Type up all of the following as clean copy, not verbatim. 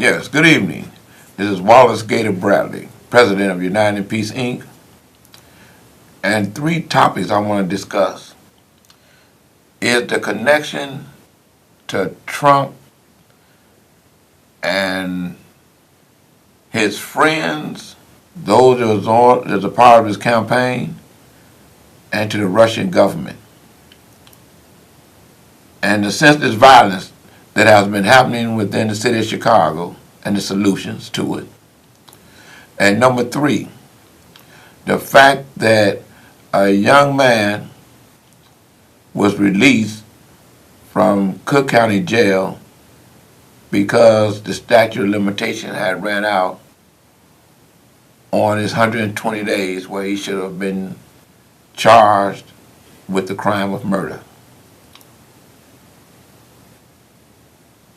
Yes, good evening. This is Wallace Gator Bradley, President of United in Peace, Inc. And three topics I want to discuss is the connection to Trump and his friends, those that was on as a part of his campaign, and to the Russian government. And the senseless violence that has been happening within the city of Chicago and the solutions to it. And number three, the fact that a young man was released from Cook County Jail because the statute of limitation had ran out on his 120 days where he should have been charged with the crime of murder.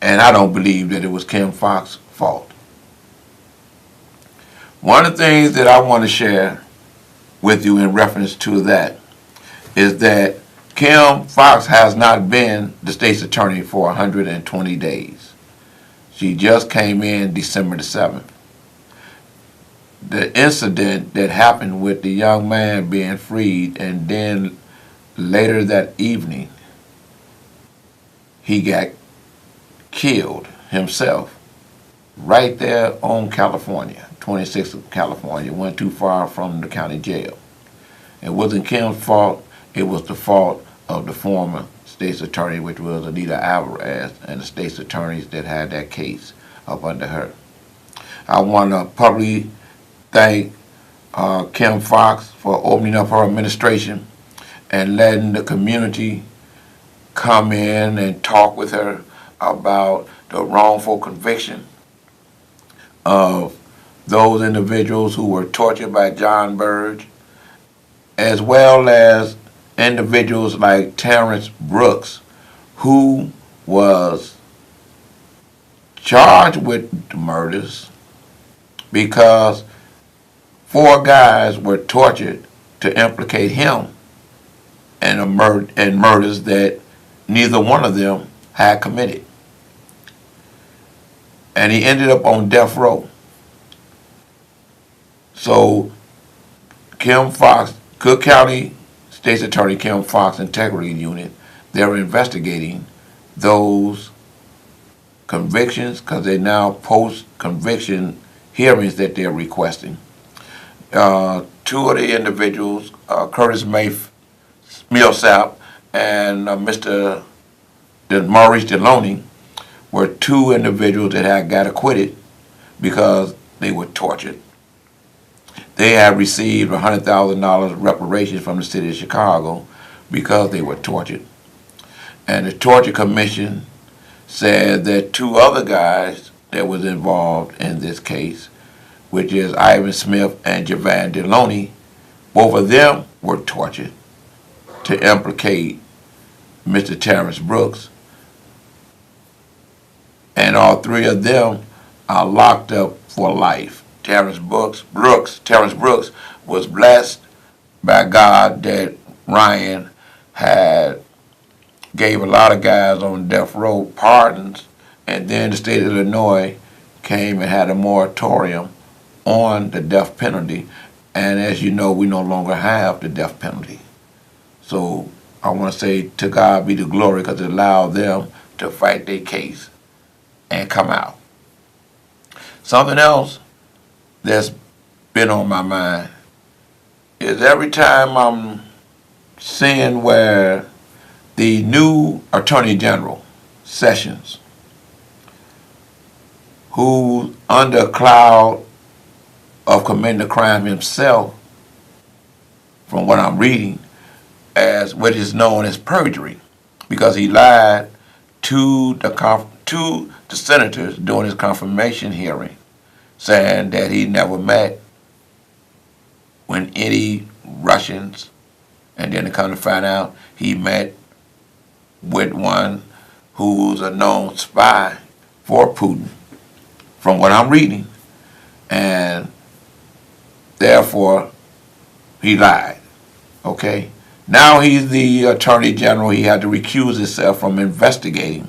And I don't believe that it was Kim Foxx's fault. One of the things that I want to share with you in reference to that is that Kim Foxx has not been the state's attorney for 120 days. She just came in December the 7th. The incident that happened with the young man being freed, and then later that evening, he got killed himself right there on California, 26th of California, went too far from the county jail. It wasn't Kim's fault, it was the fault of the former state's attorney, which was Anita Alvarez, and the state's attorneys that had that case up under her. I want to publicly thank Kim Foxx for opening up her administration and letting the community come in and talk with her about the wrongful conviction of those individuals who were tortured by John Burge, as well as individuals like Terrence Brooks, who was charged with the murders because 4 guys were tortured to implicate him in murders that neither one of them had committed. And he ended up on death row. So Kim Foxx, Cook County State's Attorney Kim Foxx Integrity Unit, they're investigating those convictions because they now post-conviction hearings that they're requesting. 2 of the individuals, Curtis Millsap and Mr. Maurice Deloney, were 2 individuals that had got acquitted because they were tortured. They had received $100,000 reparations from the city of Chicago because they were tortured. And the Torture Commission said that 2 other guys that was involved in this case, which is Ivan Smith and Javan Deloney, both of them were tortured to implicate Mr. Terrence Brooks. And all 3 of them are locked up for life. Terrence Brooks was blessed by God that Ryan had gave a lot of guys on death row pardons, and then the state of Illinois came and had a moratorium on the death penalty. And as you know, we no longer have the death penalty. So I want to say to God be the glory because it allowed them to fight their case and come out. Something else that's been on my mind is every time I'm seeing where the new Attorney General, Sessions, who under a cloud of committing a crime himself, from what I'm reading, as what is known as perjury, because he lied to the senators during his confirmation hearing, saying that he never met with any Russians, and then to come to find out he met with one who's a known spy for Putin, from what I'm reading, and therefore he lied. Okay? Now he's the Attorney General. He had to recuse himself from investigating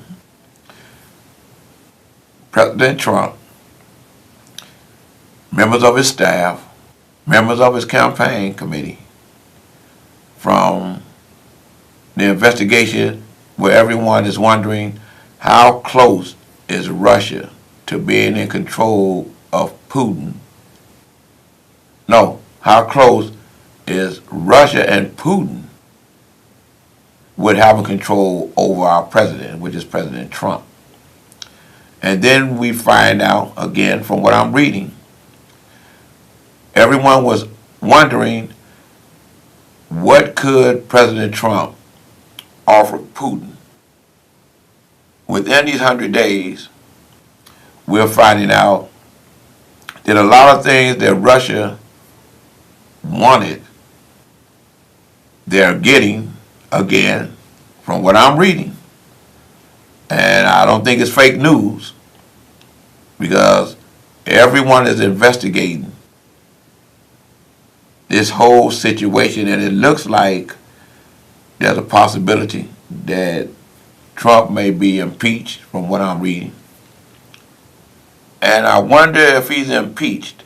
President Trump members of his staff, members of his campaign committee from the investigation where everyone is wondering how close is Russia to being in control of Putin. No, how close is Russia and Putin with having control over our president, which is President Trump. And then we find out, again, from what I'm reading, everyone was wondering what could President Trump offer Putin. Within these 100 days, we're finding out that a lot of things that Russia wanted, they're getting, again, from what I'm reading. And I don't think it's fake news because everyone is investigating this whole situation, and it looks like there's a possibility that Trump may be impeached from what I'm reading. And I wonder if he's impeached,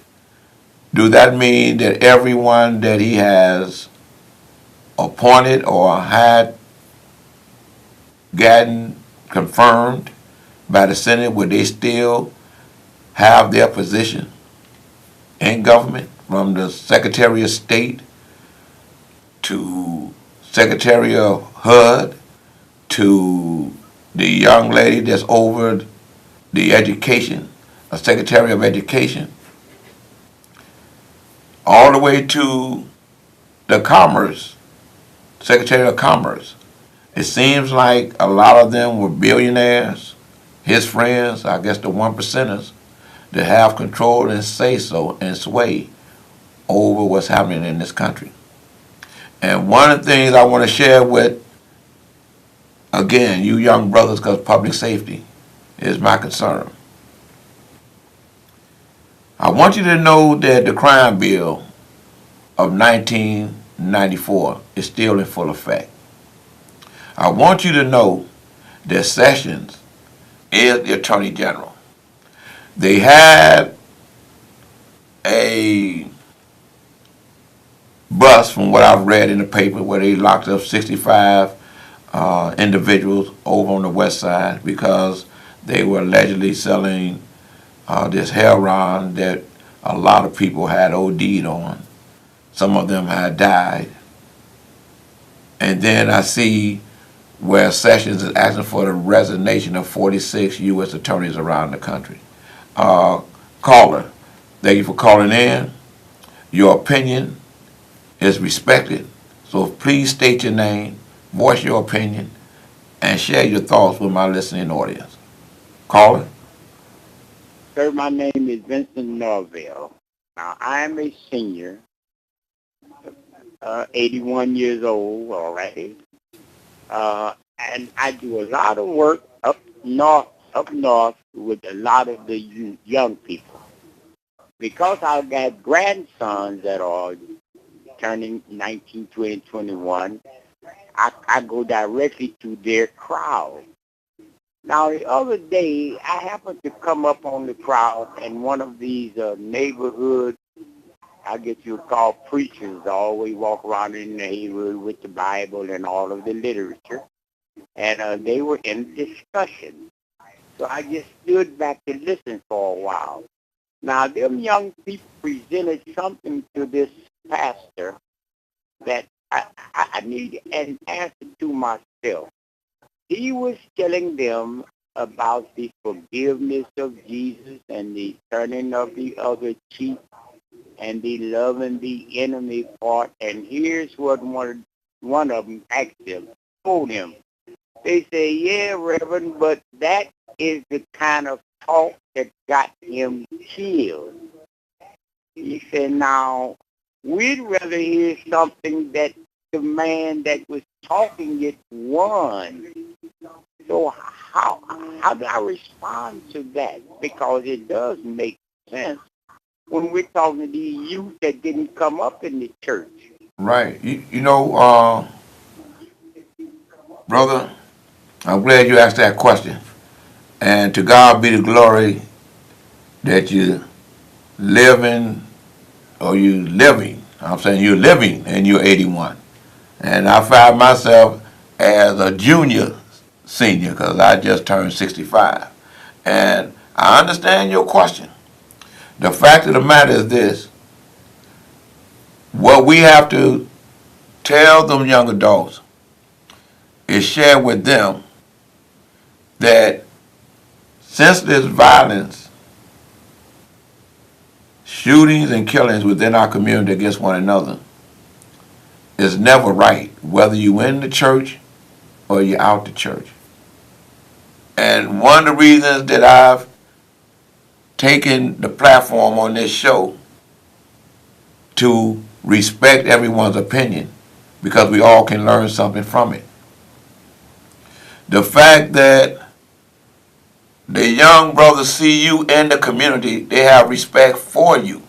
do that mean that everyone that he has appointed or had gotten confirmed by the Senate, would they still have their position in government, from the Secretary of State to Secretary of HUD to the young lady that's over the education, a Secretary of Education, all the way to the Commerce, Secretary of Commerce. It seems like a lot of them were billionaires, his friends, I guess the one percenters, that have control and say so and sway over what's happening in this country. And one of the things I want to share with, again, you young brothers, because public safety is my concern. I want you to know that the crime bill of 1994 is still in full effect. I want you to know that Sessions is the Attorney General. They had a bust, from what I've read in the paper, where they locked up 65 individuals over on the west side because they were allegedly selling this heroin that a lot of people had OD'd on. Some of them had died. And then I see where Sessions is asking for the resignation of 46 U.S. attorneys around the country. Caller, thank you for calling in. Your opinion is respected, so please state your name, voice your opinion, and share your thoughts with my listening audience. Caller? Sir, my name is Vincent Norville. Now, I am a senior, 81 years old already, and I do a lot of work up north with a lot of the young people. Because I've got grandsons that are turning 19, 20, 21, I go directly to their crowd. Now, the other day, I happened to come up on the crowd, and one of these neighborhood, I guess you would call preachers, always walk around in the neighborhood with the Bible and all of the literature, and they were in discussion. So I just stood back to listen for a while. Now, them young people presented something to this pastor that I need an answer to myself. He was telling them about the forgiveness of Jesus and the turning of the other cheek and the loving the enemy part. And here's what one of them actually told him. They say, yeah, Reverend, but that is the kind of talk that got him killed. He said, now, we'd rather hear something that the man that was talking it won. So how do I respond to that? Because it does make sense when we're talking to these youth that didn't come up in the church. Right. You know, brother, I'm glad you asked that question. And to God be the glory that you living, or you living, I'm saying you're living and you're 81. And I find myself as a junior senior because I just turned 65. And I understand your question. The fact of the matter is this: what we have to tell them young adults is share with them that senseless violence, shootings and killings within our community against one another is never right, whether you in the church or you're out the church. And one of the reasons that I've taken the platform on this show to respect everyone's opinion, because we all can learn something from it. The fact that the young brothers see you in the community, they have respect for you,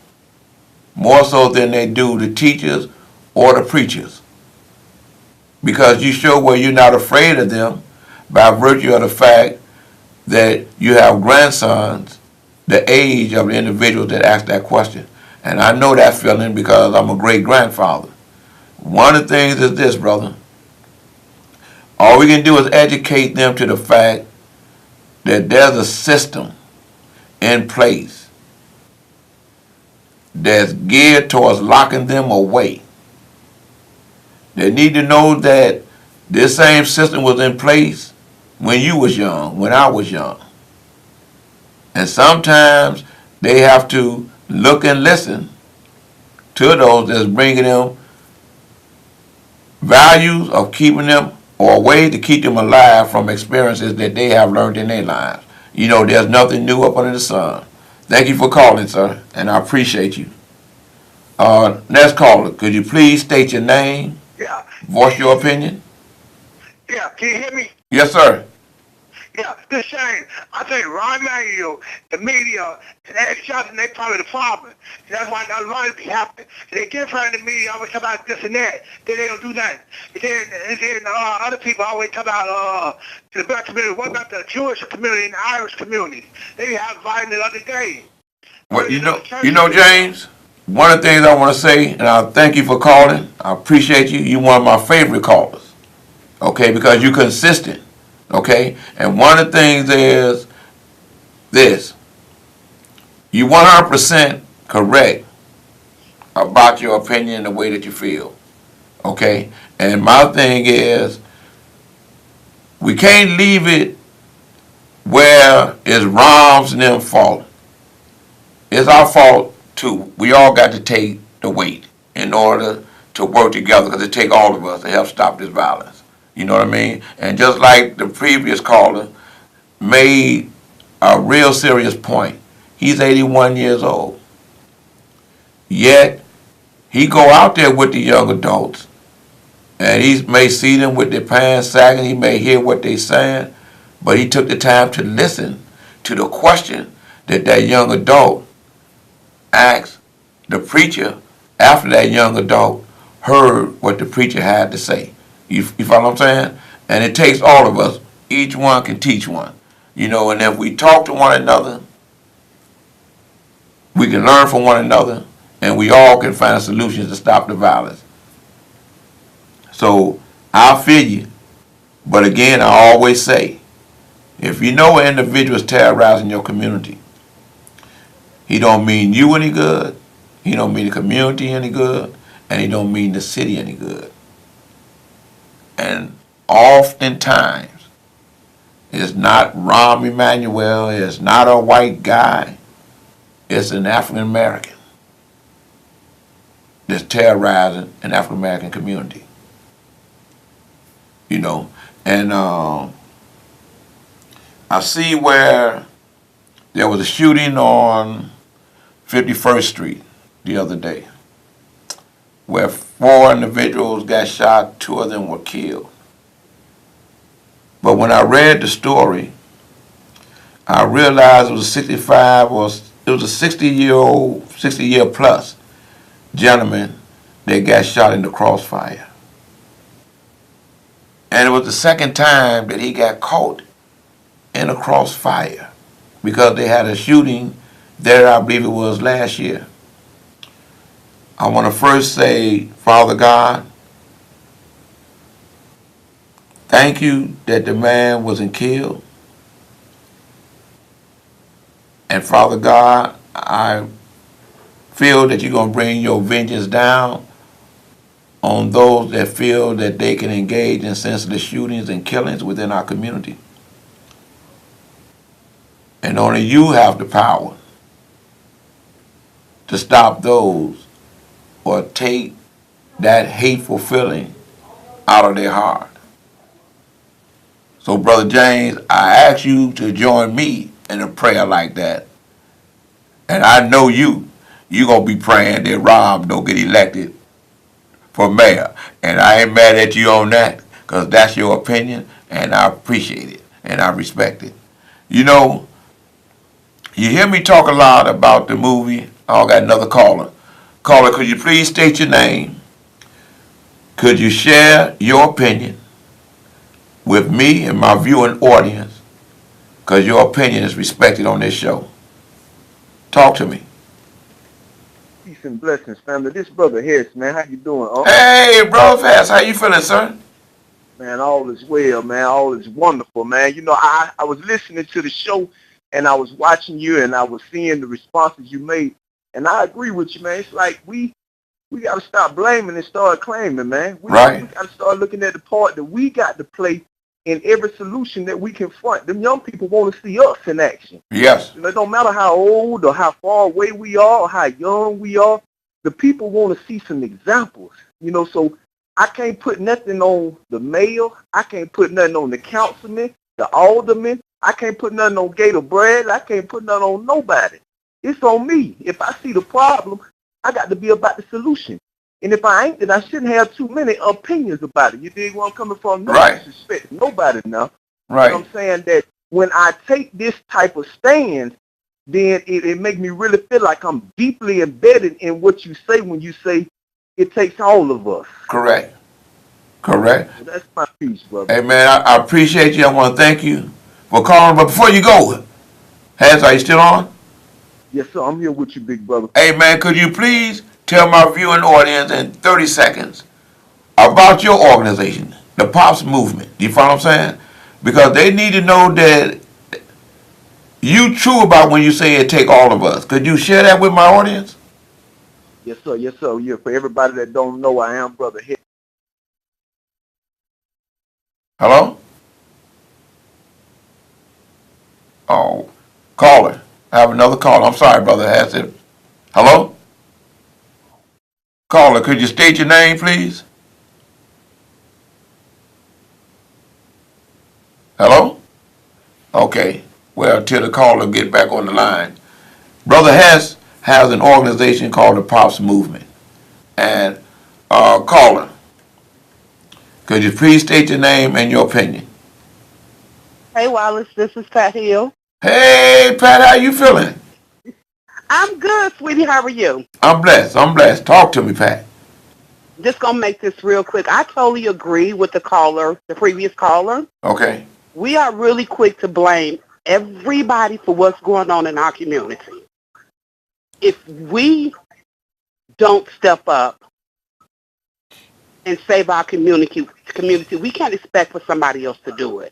more so than they do the teachers or the preachers. Because you show where you're not afraid of them by virtue of the fact that you have grandsons the age of the individuals that ask that question. And I know that feeling because I'm a great-grandfather. One of the things is this, brother. All we can do is educate them to the fact that there's a system in place that's geared towards locking them away. They need to know that this same system was in place when you was young, when I was young. And sometimes they have to look and listen to those that's bringing them values of keeping them, or a way to keep them alive from experiences that they have learned in their lives. You know, there's nothing new up under the sun. Thank you for calling, sir, and I appreciate you. Next caller, could you please state your name, Yeah, voice your opinion? yeah. Can you hear me? Yes, sir. Yeah, this Shane. I think Ron Manuel, the media, and that shots, and they probably the problem. That's why a lot of be happening. They get in front of the media, always talk about this and that. Then they don't do nothing. And then other people always talk about the black community. What about the Jewish community and the Irish community? They have violence the other day. Well, you know, James, one of the things I want to say, and I thank you for calling. I appreciate you. You're one of my favorite callers, okay, because you're consistent, okay? And one of the things is this: you're 100% correct about your opinion and the way that you feel, okay? And my thing is, we can't leave it where it's Rom's and them fault. It's our fault too. We all got to take the weight in order to work together, because it takes all of us to help stop this violence. You know what I mean? And just like the previous caller made a real serious point, he's 81 years old. Yet he go out there with the young adults, and he may see them with their pants sagging. He may hear what they're saying, but he took the time to listen to the question that young adult asked the preacher after that young adult heard what the preacher had to say. You follow what I'm saying? And it takes all of us. Each one can teach one. You know, and if we talk to one another, we can learn from one another, and we all can find solutions to stop the violence. So I feel you. But again, I always say, if you know an individual is terrorizing your community, he don't mean you any good, he don't mean the community any good, and he don't mean the city any good. And oftentimes, it's not Rahm Emanuel, it's not a white guy, it's an African American that's terrorizing an African American community. You know, and I see where there was a shooting on 51st Street the other day, where 4 individuals got shot, 2 of them were killed. But when I read the story, I realized it was a 65 or it was a 60-year-old, 60-year plus gentleman that got shot in the crossfire. And it was the second time that he got caught in a crossfire, because they had a shooting there, I believe it was last year. I want to first say, Father God, thank you that the man wasn't killed. And Father God, I feel that you're going to bring your vengeance down on those that feel that they can engage in senseless shootings and killings within our community. And only you have the power to stop those or take that hateful feeling out of their heart. So, Brother James, I ask you to join me in a prayer like that. And I know you're going to be praying that Rob don't get elected for mayor. And I ain't mad at you on that, because that's your opinion, and I appreciate it, and I respect it. You know, you hear me talk a lot about the movie. I got another caller. Caller, could you please state your name? Could you share your opinion with me and my viewing audience? Because your opinion is respected on this show. Talk to me. Peace and blessings, family. This brother Harris, man. How you doing? Hey, brother Fast, how you feeling, sir? Man, all is well, man. All is wonderful, man. You know, I was listening to the show, and I was watching you, and I was seeing the responses you made, and I agree with you, man. It's like we got to stop blaming and start claiming, man. We got to start looking at the part that we got to play in every solution that we confront. Them young people want to see us in action. Yes. It don't matter how old or how far away we are or how young we are. The people want to see some examples, you know. So I can't put nothing on the mayor. I can't put nothing on the councilman, the alderman. I can't put nothing on Gator Brad. I can't put nothing on nobody. It's on me. If I see the problem, I got to be about the solution. And if I ain't, then I shouldn't have too many opinions about it. You dig where I'm coming from? No disrespect to nobody now. Right. You know what I'm saying? That when I take this type of stand, then it makes me really feel like I'm deeply embedded in what you say when you say it takes all of us. Correct. Correct. So that's my piece, brother. Hey, man, I appreciate you. I want to thank you for calling. But before you go, Has, are you still on? Yes, sir. I'm here with you, big brother. Hey, man, could you please tell my viewing audience in 30 seconds about your organization, the Pops Movement? You follow what I'm saying? Because they need to know that you true about when you say it take all of us. Could you share that with my audience? Yes, sir. Yes, sir. Yeah, for everybody that don't know, I am Brother Harris. Hello? Oh, caller. I have another caller. I'm sorry, Brother Hassett. Hello? Caller, could you state your name, please? Hello? Okay. Well, till the caller get back on the line. Brother Hess has an organization called the Pops Movement. And, caller, could you please state your name and your opinion? Hey, Wallace, this is Pat Hill. Hey, Pat, how you feeling? I'm good, sweetie. How are you? I'm blessed. I'm blessed. Talk to me, Pat. Just going to make this real quick. I totally agree with the caller, the previous caller. Okay. We are really quick to blame everybody for what's going on in our community. If we don't step up and save our community, we can't expect for somebody else to do it.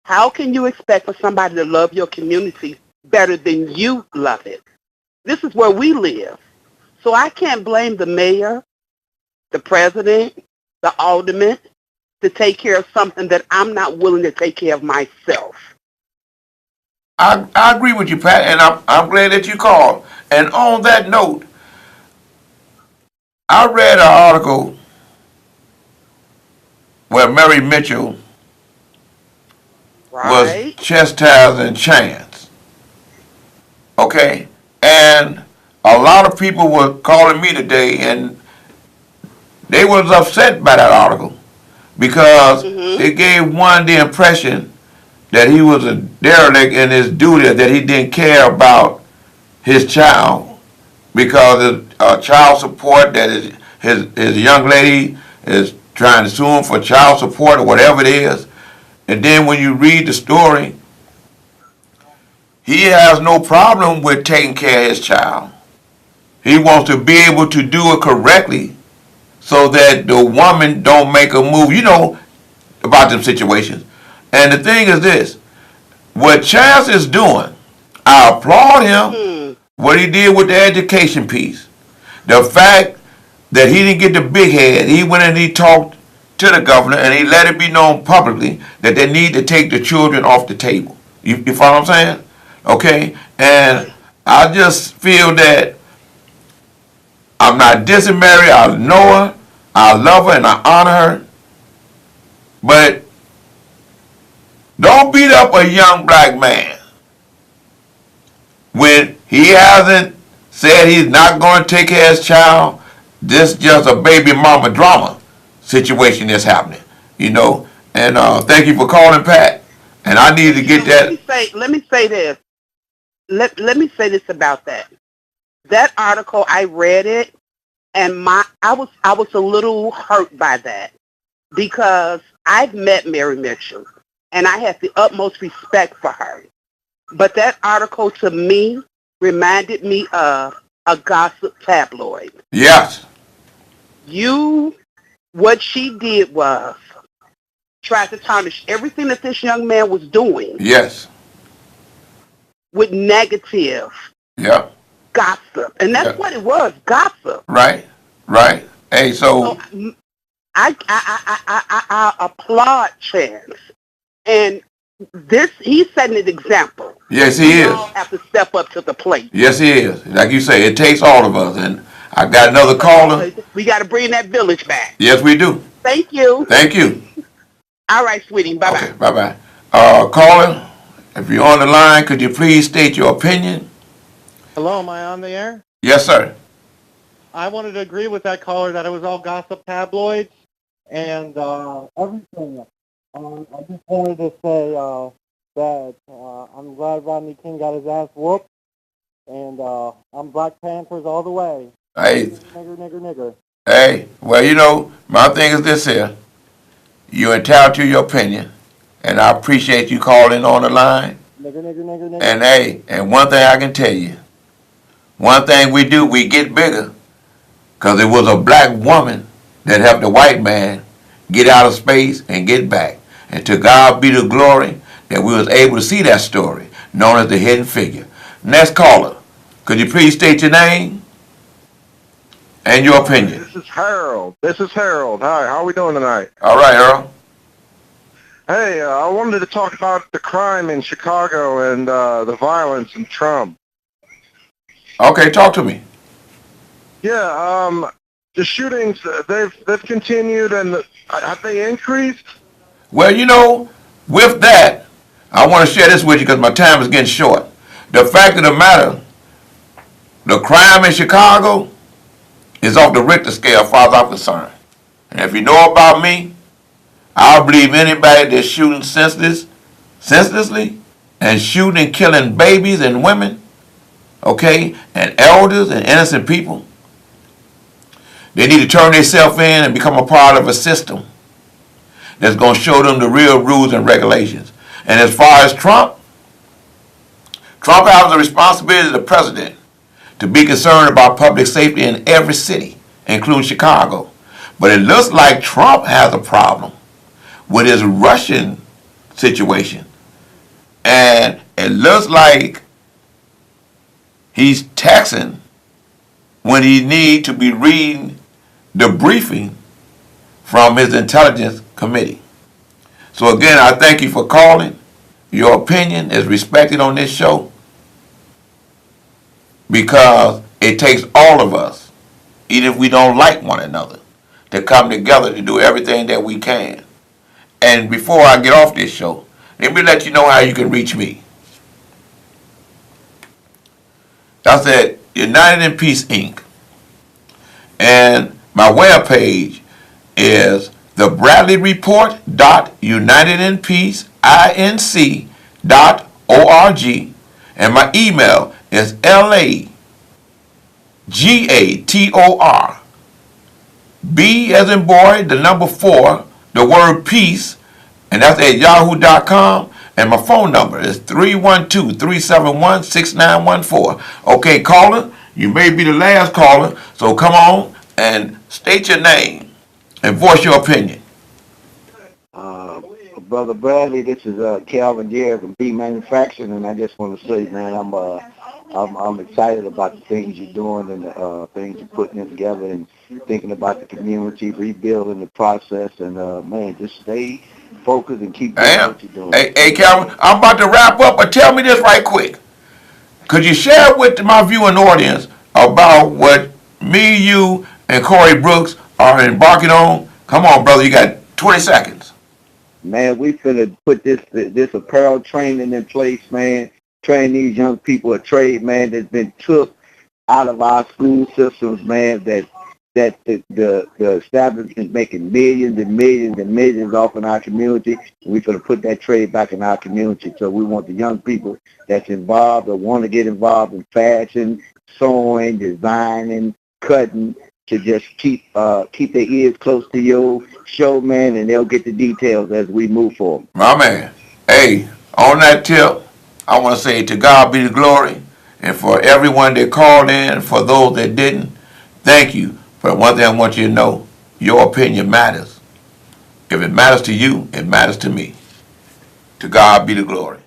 How can you expect for somebody to love your community better than you love it? This is where we live. So I can't blame the mayor, the president, the alderman to take care of something that I'm not willing to take care of myself. I agree with you, Pat, and I'm glad that you called. And on that note, I read an article where Mary Mitchell was chastising Chance. Okay? And a lot of people were calling me today, and they was upset by that article because it gave one the impression that he was a derelict in his duty, that he didn't care about his child because of child support, that his young lady is trying to sue him for child support or whatever it is. And then when you read the story, he has no problem with taking care of his child. He wants to be able to do it correctly so that the woman don't make a move, about them situations. And the thing is this, what Chance is doing, I applaud him, what he did with the education piece. The fact that he didn't get the big head, he went and he talked to the governor and he let it be known publicly that they need to take the children off the table. You follow what I'm saying? Okay? And I just feel that I'm not dissing Mary. I know her, I love her, and I honor her. But don't beat up a young black man when he hasn't said he's not going to take care of his child. This just a baby mama drama situation that's happening, And thank you for calling, Pat. And I need to get that. Let me say this. Let me say this about that. That article, I read it, and I was a little hurt by that because I've met Mary Mitchell, and I have the utmost respect for her. But that article to me reminded me of a gossip tabloid. Yes. What she did was try to tarnish everything that this young man was doing. Yes. With negative. Yeah. Gossip. And that's what it was, gossip. Right. Hey, so I applaud Chance. And he's setting an example. Yes, he is. We all have to step up to the plate. Yes, he is. Like you say, it takes all of us. And I got another caller. We got to bring that village back. Yes, we do. Thank you. Thank you. All right, sweetie. Bye-bye. Okay, bye-bye. Caller, if you're on the line, could you please state your opinion? Hello, am I on the air? Yes, sir. I wanted to agree with that caller that it was all gossip tabloids and everything. I just wanted to say that I'm glad Rodney King got his ass whooped, and I'm Black Panthers all the way. Hey. Nigger. Hey, well, my thing is this here. You're entitled to your opinion, and I appreciate you calling on the line. Nigger. And hey, and one thing I can tell you, one thing we do, we get bigger, because it was a black woman that helped the white man get out of space and get back. And to God be the glory that we was able to see that story, known as the Hidden Figure. Next caller, could you please state your name and your opinion? This is Harold. Hi, how are we doing tonight? All right, Earl. Hey, I wanted to talk about the crime in Chicago and the violence in Trump. Okay, talk to me. Yeah, the shootings, they've continued, and have they increased? Well, with that, I want to share this with you because my time is getting short. The fact of the matter, the crime in Chicago is off the Richter scale as far as I'm concerned. And if you know about me, I believe anybody that's shooting senselessly and shooting and killing babies and women, okay, and elders and innocent people, they need to turn themselves in and become a part of a system that's going to show them the real rules and regulations. And as far as Trump has a responsibility as the president to be concerned about public safety in every city, including Chicago. But it looks like Trump has a problem with his Russian situation. And it looks like he's texting when he needs to be reading the briefing from his intelligence committee. So again, I thank you for calling. Your opinion is respected on this show because it takes all of us, even if we don't like one another, to come together to do everything that we can. And before I get off this show, let me let you know how you can reach me. That's at United in Peace, Inc. And my webpage is thebradleyReport.unitedinpeaceinc.org, and my email is LAGATOR, B as in boy, the number 4, the word peace, and that's at yahoo.com. And my phone number is 312-371-6914. Okay, caller, you may be the last caller, so come on and state your name and voice your opinion. Brother Bradley, this is Calvin Jerry from B Manufacturing, and I just want to say, man, I'm excited about the things you're doing and the things you're putting in together and thinking about the community, rebuilding the process, and man, just stay focused and keep doing what you're doing. Hey, Calvin, I'm about to wrap up, but tell me this right quick. Could you share with my viewing audience about what me, you, and Corey Brooks are embarking on? Come on, brother, you got 20 seconds. Man, we finna put this apparel training in place, man. Train these young people a trade, man, that's been took out of our school systems, man, that the establishment making millions and millions and millions off in our community. We're going to put that trade back in our community. So we want the young people that's involved or want to get involved in fashion, sewing, designing, cutting, to just keep their ears close to your show, man, and they'll get the details as we move forward. My man, hey, on that tip, I want to say to God be the glory, and for everyone that called in, and for those that didn't, thank you. But one thing I want you to know, your opinion matters. If it matters to you, it matters to me. To God be the glory.